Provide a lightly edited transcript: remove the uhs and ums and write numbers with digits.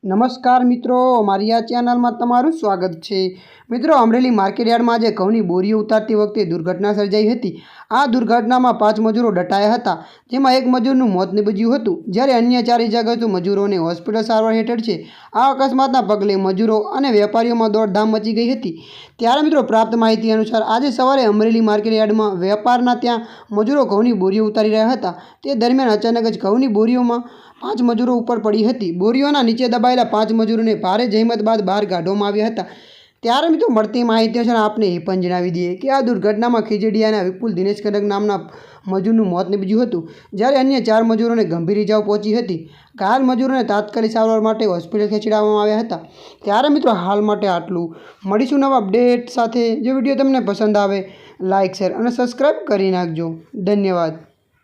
નમસ્કાર મિત્રો, મારી આ ચેનલમાં તમારું સ્વાગત છે। મિત્રો, અમરેલી માર્કેટયાર્ડમાં આજે ઘઉંની બોરીઓ ઉતારતી વખતે દુર્ઘટના સર્જાઈ હતી। આ દુર્ઘટનામાં 5 મજૂરો દટાયા હતા, જેમાં એક મજૂરનું મોત નીપજ્યું હતું, જ્યારે અન્ય 4 ઇજાગ્રસ્ત મજૂરોને હોસ્પિટલ સારવાર હેઠળ છે। આ અકસ્માતના પગલે મજૂરો અને વેપારીઓમાં દોડધામ મચી ગઈ હતી। ત્યારે મિત્રો, પ્રાપ્ત માહિતી અનુસાર આજે સવારે અમરેલી માર્કેટયાર્ડમાં વેપારના ત્યાં મજૂરો ઘઉંની બોરીઓ ઉતારી રહ્યા હતા। તે દરમિયાન અચાનક જ ઘઉંની બોરીઓમાં 5 મજૂરો ઉપર પડી હતી। બોરીઓના નીચે દબાયેલા 5 મજૂરોને ભારે જહેમત બાદ બહાર કાઢવામાં આવ્યા હતા। ત્યારે મિત્રો, મળતી માહિતી અનુસાર આપને એ પણ જણાવી દઈએ કે આ દુર્ઘટનામાં ખીજડીયાના વિપુલ દિનેશ કનક નામના મજૂરનું મોત નીપજ્યું હતું, જ્યારે અન્ય 4 મજૂરોને ગંભીર ઇજાઓ પહોંચી હતી। ઘાયલ મજૂરોને તાત્કાલિક સારવાર માટે હોસ્પિટલ ખસેડવામાં આવ્યા હતા। ત્યારે મિત્રો, હાલ માટે આટલું। મળીશું નવા અપડેટ સાથે। જો વિડીયો તમને પસંદ આવે, લાઇક, શેર અને સબસ્ક્રાઈબ કરી નાખજો। ધન્યવાદ।